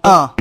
Tristan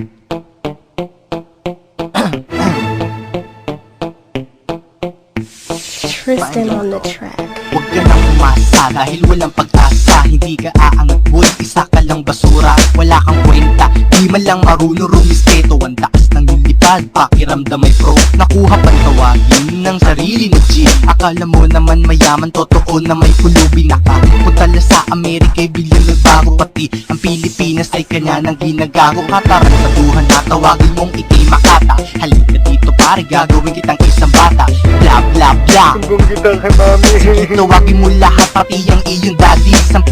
on the track. Huwag ka nang umasa dahil walang pag-asa. Hindi ka aangat boy, isa ka lang basura. Wala kang kwenta, di man lang marunong rumispeto. Ang taas ng lilipad, pakiramdam may pro. Nakuha pang tawagin ng sarili na G. Akala mo naman mayaman, totoo na may pulubi. Nakapunta lang sa Amerika'y bilang nagbago. Pati ang Pilipinas ay kanya nang ginagago. Katarantaduhan na tawagin mong ikay makata. Halika dito pare, gagawin kitang isang bata. Bla bla bla. Tunggong kita kay mami. Tawagin mo lahat, pati ang iyong daddy. 10%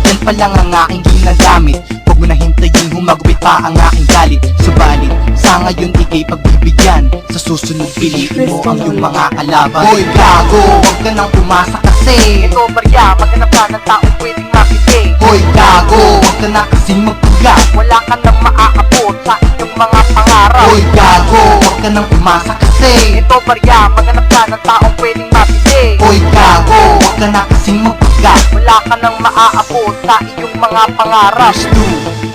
yan pa lang ang aking ginagamit. Huwag mo na hintayin, humagupit pa ang aking galit. Subalit, sa ngayon ikay pagbibigyan. Sa susunod piliin mo ang iyong mga kalaban. Hoy gago, huwag ka nang umasa kasi ito barya, maghanap ka ng taong pwedeng makiti. Hoy gago, huwag ka na kasing magpuga. Wala ka nang maaabot sa iyong mga pangarap. Hoy gago, huwag ka nang umasa kasi ito barya, maghanap ka ng taong pwedeng makiti. Hoy gago, huwag ka na kasing magpuga. Wala ka nang maaabot sa iyong mga pangarap.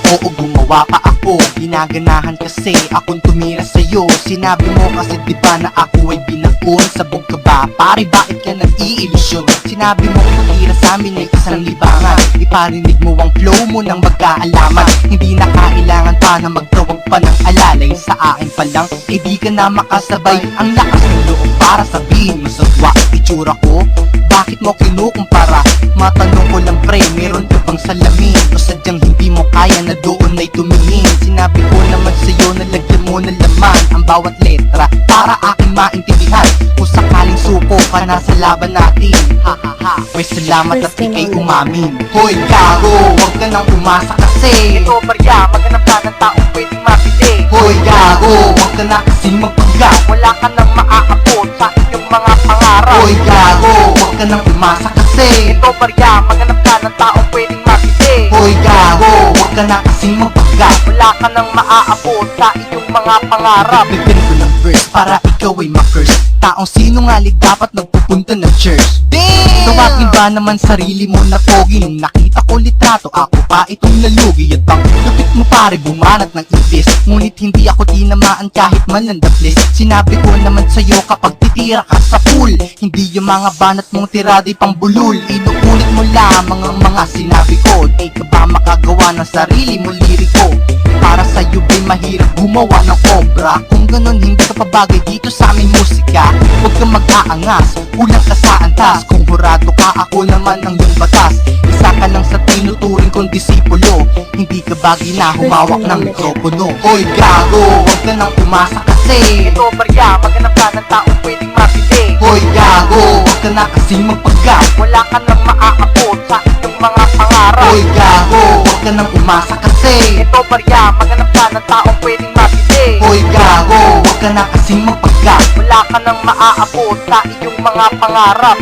Oo, gumawa pa ako. Ginaganahan kasi akong tumira sa'yo. Sinabi mo kasi di ba na ako ay binaon. Sabog ka ba? Pare, bakit ka nag-iilusyon? Sinabi mo matira sa amin ay isang libangan. Iparinig mo ang flow mo ng magkaalaman. Hindi na kailangan pa na magtawag pa ng alalay. Sa akin pa lang, eh di ka na makasabay. Ang lakas ng loob para sabihin mo sa tuwa itsura ko. Bakit mo kinukumpara? Matanong ko lang pre, meron ka bang salamin? O sadyang hindi mo kaya na doon ay tumingin? Sinabi ko naman sa'yo na lagyan mo na laman ang bawat letra para aking maintindihan. Kung sakaling suko ka na sa laban natin, ha ha ha, may salamat at ikay umamin. Hoy gago, huwag ka nang umasa kasi ito barya, maghanap ka ng taong pwedeng mapili. Hoy gago, huwag ka na kasing magpagga. Wala ka nang maaabot sa iyong mga pangarap. Hoy gago, huwag ka nang umasa kasi ito barya, maghanap ka ng taong pwedeng mapili. Hoy gago, huwag ka na kasing magpagga. Wala ka nang maaabot sa iyong mga pangarap. Bigyan ko ng verse para ikaw ay ma-curse. Taong sinungaling dapat nagpupunta ng church. Tawagin ba naman sarili mo na pogi? Nung nakita ko litrato, ako pa itong nalugi. At bang lupit mo pare, bumanat ng ibis. Ngunit hindi ako tinamaan kahit man ng daplis. Sinabi ko naman sa'yo kapag titira ka sa pool, hindi yung mga banat mong tirada pang bulul. Inuulit mo lamang ang mga sinabi ko. Di ka ba makagawa ng sarili mo liriko? Para sa'yo ba'y mahirap gumawa ng obra? Kung ganon hindi ka pabagay dito sa aming musika. Huwag kang mag-aangas, kulang ka sa antas. Kung hurado ka, ako naman ang iyong batas. Isa ka lang sa tinuturing kong disipulo. Hindi ka bagay na humawak ng mikropono. Hoy gago, huwag ka nang umasa kasi ito barya, maghanap ka ng taong pwedeng mapili. Hoy gago, huwag ka na kasing magpagga. Wala ka nang maaabot sa iyong mga pangarap. Hoy gago, huwag ka nang umasa kasi ito barya, maghanap ka ng taong pwedeng mapili. Hoy gago, huwag ka na kasing magpagga. Wala ka nang maaabot sa iyong mga pangarap.